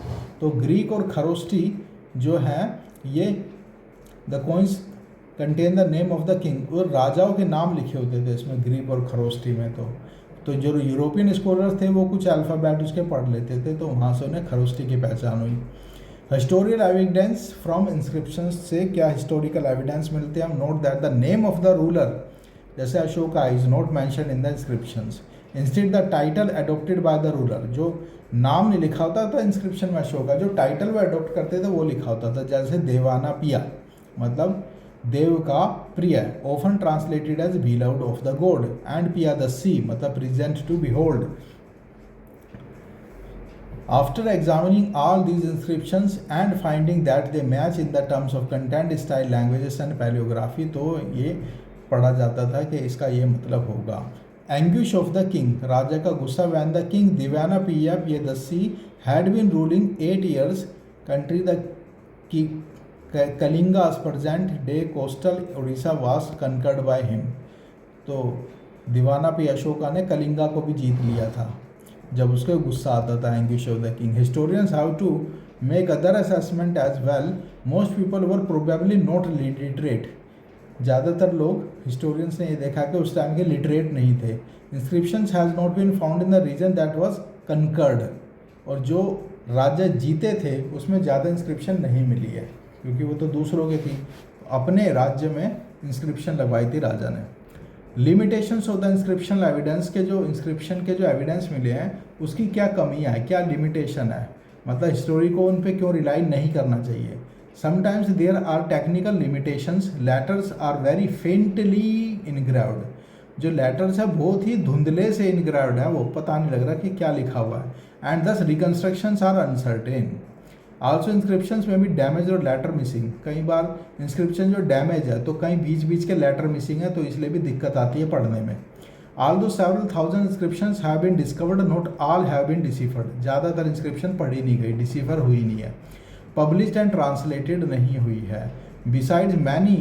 तो Greek और खरोस्टी जो है ये the coins contain the name of the king, और राजाओं के नाम लिखे होते थे इसमें ग्रीक और खरोस्टी में। तो जो यूरोपियन स्कॉलर थे वो कुछ अल्फ़ाबेट उसके पढ़ लेते थे, तो वहाँ से उन्हें खरोस्टी की पहचान हुई। हिस्टोरियल एविडेंस फ्रॉम इंस्क्रिप्शन से क्या हिस्टोरिकल एविडेंस मिलते हैं? Note that the name of the ruler, जैसे Ashoka, is not mention in the inscriptions. Instead the title adopted by the ruler, जो नाम नहीं लिखा होता था इंस्क्रिप्शन में अशोका, जो टाइटल वो अडोप्ट करते थे वो लिखा होता था। जैसे देवाना पिया मतलब देव का प्रिय, often translated as beloved of the god, and Piyadassi मतलब present to behold. After examining all these inscriptions and finding that they match in the terms of content, style, languages and paleography, तो ये पढ़ा जाता था कि इसका ये मतलब होगा। Anguish of the king, राजा का गुस्सा। When the king Divanapaya Piyadasi had been ruling 8 years, country the Kalinga as present day coastal Odisha was conquered by him। तो दीवानापी अशोका ने कलिंगा को भी जीत लिया था जब उसको गुस्सा आता था। Anguish of the king. Historians how to make other assessment as well. Most people were probably not literate. ज़्यादातर लोग हिस्टोरियंस ने ये देखा कि उस टाइम के लिटरेट नहीं थे। Inscriptions has not been found in the region that was conquered, और जो राज्य जीते थे उसमें ज़्यादा इंस्क्रिप्शन नहीं मिली है क्योंकि वो तो दूसरों की थी। अपने राज्य में इंस्क्रिप्शन लगवाई थी राजा ने। Limitations of the inscription evidence के जो इंस्क्रिप्शन के जो एविडेंस मिले हैं उसकी क्या कमियां है, क्या लिमिटेशन है, मतलब हिस्टोरी को उन पे क्यों रिलाई नहीं करना चाहिए। Sometimes there are technical limitations, letters are very faintly engraved. जो लेटर्स है बहुत ही धुंधले से इनग्राव्ड है, वो पता नहीं लग रहा कि क्या लिखा हुआ है। एंड दस रिकन्स्ट्रक्शंस आर अनसर्टेन। आल्सो इंस्क्रिप्शंस में भी डैमेज और लेटर मिसिंग, कई बार इंस्क्रिप्शन जो डैमेज है तो कहीं बीच बीच के लेटर मिसिंग है, तो इसलिए भी दिक्कत आती है पढ़ने में। Although several thousand inscriptions have been discovered, not all have been deciphered. ज़्यादातर इंस्क्रिप्शन पढ़ी नहीं गई, डिसीफर हुई नहीं है, पब्लिश्ड एंड ट्रांसलेटेड नहीं हुई है। Besides many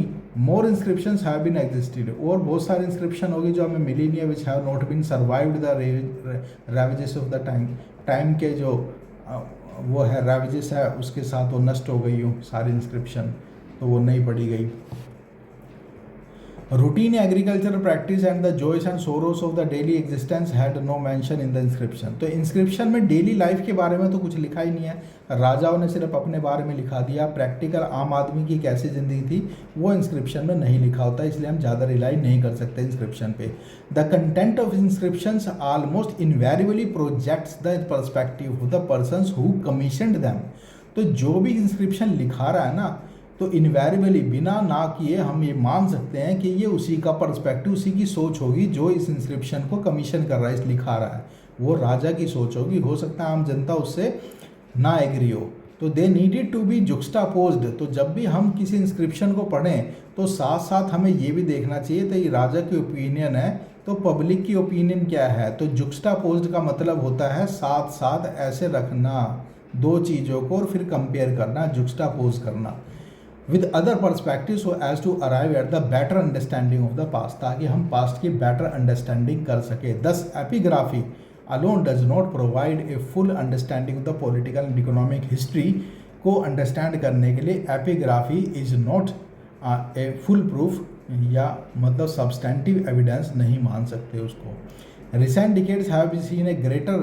more inscriptions have been existed. और बहुत सारी इंस्क्रिप्शन होगी जो हमें मिली नहीं है, which have not been survived the ravages of the time. Time के जो वो है ravages है उसके साथ वो नष्ट हो गई हो सारी इंस्क्रिप्शन, तो वो नहीं पढ़ी गई। Routine agricultural practice and the joys and sorrows of the daily existence had no mention in the inscription. तो इंस्क्रिप्शन में डेली लाइफ के बारे में तो कुछ लिखा ही नहीं है, राजाओं ने सिर्फ अपने बारे में लिखा दिया। प्रैक्टिकल आम आदमी की कैसी ज़िंदगी थी वो इंस्क्रिप्शन में नहीं लिखा होता, इसलिए हम ज़्यादा रिलाई नहीं कर सकते इंस्क्रिप्शन पे। The content of inscriptions almost invariably projects the perspective of the persons who commissioned them. तो जो भी इंस्क्रिप्शन लिखा रहा है ना, तो इनवेरिएबली बिना ना किए हम ये मान सकते हैं कि ये उसी का पर्सपेक्टिव, उसी की सोच होगी जो इस इंस्क्रिप्शन को कमीशन कर रहा है, इस लिखा रहा है, वो राजा की सोच होगी। हो सकता है आम जनता उससे ना एग्री हो। तो दे नीडेड टू बी जुक्स्टापोज्ड। तो जब भी हम किसी इंस्क्रिप्शन को पढ़ें तो साथ साथ हमें ये भी देखना चाहिए तो ये राजा की ओपिनियन है तो पब्लिक की ओपिनियन क्या है। तो जुक्स्टापोज्ड का मतलब होता है साथ साथ ऐसे रखना दो चीज़ों को और फिर कंपेयर करना, जुक्स्टापोज करना with other perspectives so as to arrive at the better understanding of the past, ताकि हम पास्ट की better understanding कर सके। Thus epigraphy alone does not provide a full understanding of the political and economic history को understand करने के लिए epigraphy is not a full proof या मतलब substantive evidence नहीं मान सकते उसको। Recent decades have seen a greater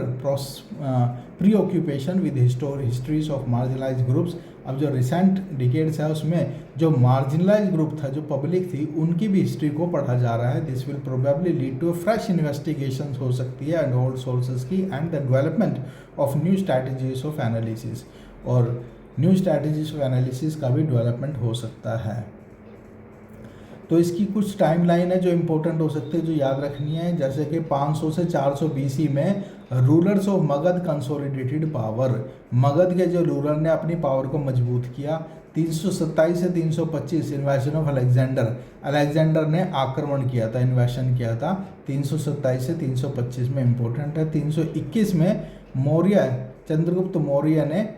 preoccupation with histories of marginalized groups। अब जो रिसेंट डिकेड्स है उसमें जो मार्जिनलाइज ग्रुप था, जो पब्लिक थी, उनकी भी हिस्ट्री को पढ़ा जा रहा है। This will probably lead to fresh investigation हो सकती है एंड ओल्ड सोर्सेज की and the development of new strategies of analysis, और न्यू स्ट्रैटेजीज ऑफ एनालिसिस का भी डेवलपमेंट हो सकता है। तो इसकी कुछ टाइमलाइन है जो इम्पोर्टेंट हो सकती है, जो याद रखनी है। जैसे कि 500 से 400 BC में rulers of Magadh consolidated power, Magadh के जो रूलर ने अपनी पावर को मजबूत किया। 327 से 325 इन्वेशन ऑफ अलेक्जेंडर, अलेक्जेंडर ने आक्रमण किया था, इन्वेशन किया था 327 से 325 में, इम्पोर्टेंट है। 321 में मौर्य चंद्रगुप्त मौर्य ने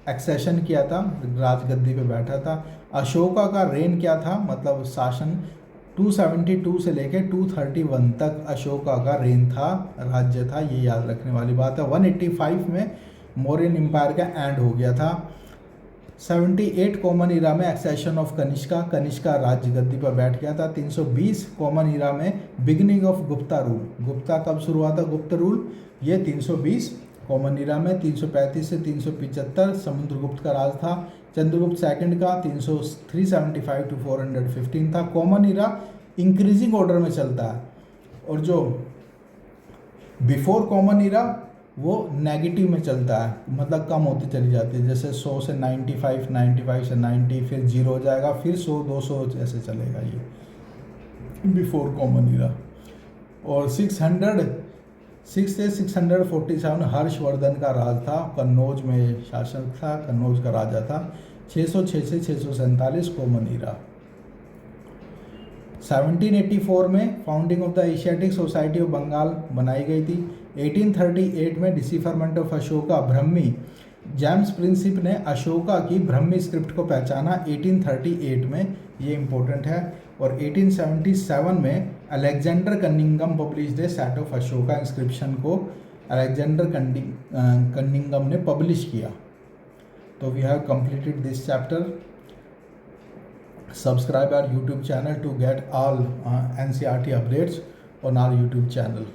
एक्सेशन किया था, राजगद्दी पे बैठा था। अशोका का रेन क्या था, मतलब शासन 272 से लेके 231 तक अशोका का रेन था, राज्य था, ये याद रखने वाली बात है। 185 में मौर्यन एम्पायर का एंड हो गया था। 78 कॉमन इरा में एक्सेशन ऑफ कनिष्का, कनिष्का राज्य गद्दी पर बैठ गया था। 320 कॉमन इरा में beginning of Gupta rule, Gupta कब शुरू हुआ था गुप्त रूल, ये 320 कॉमन इरा में। 335 से 375 समुद्रगुप्त का राज था। चंद्रगुप्त सेकंड का 375 टू 415 था। कॉमन इरा इंक्रीजिंग ऑर्डर में चलता है, और जो बिफोर कॉमन इरा वो नेगेटिव में चलता है, मतलब कम होती चली जाती है। जैसे 100 से 95, 95 से 90, फिर 0 हो जाएगा, फिर 100, 200 ऐसे चलेगा ये बिफोर कॉमन इरा। और 6 से 647 हर्षवर्धन का राज था, कन्नौज में शासक था, कन्नौज का राजा था। 606 से 647 कॉमन इरा। 1784 में founding of the Asiatic Society of Bengal बनाई गई थी। 1838 में डिसिफरमेंट of Ashoka Brahmi, James Prinsep ने अशोका की ब्रह्मी स्क्रिप्ट को पहचाना 1838 में, ये इंपॉर्टेंट है। और 1877 में Alexander Cunningham published a set of Ashoka inscription को अलेक्जेंडर कनिंगम ने पब्लिश किया। तो we have completed this chapter. Subscribe our YouTube channel to get all NCERT updates on our YouTube channel.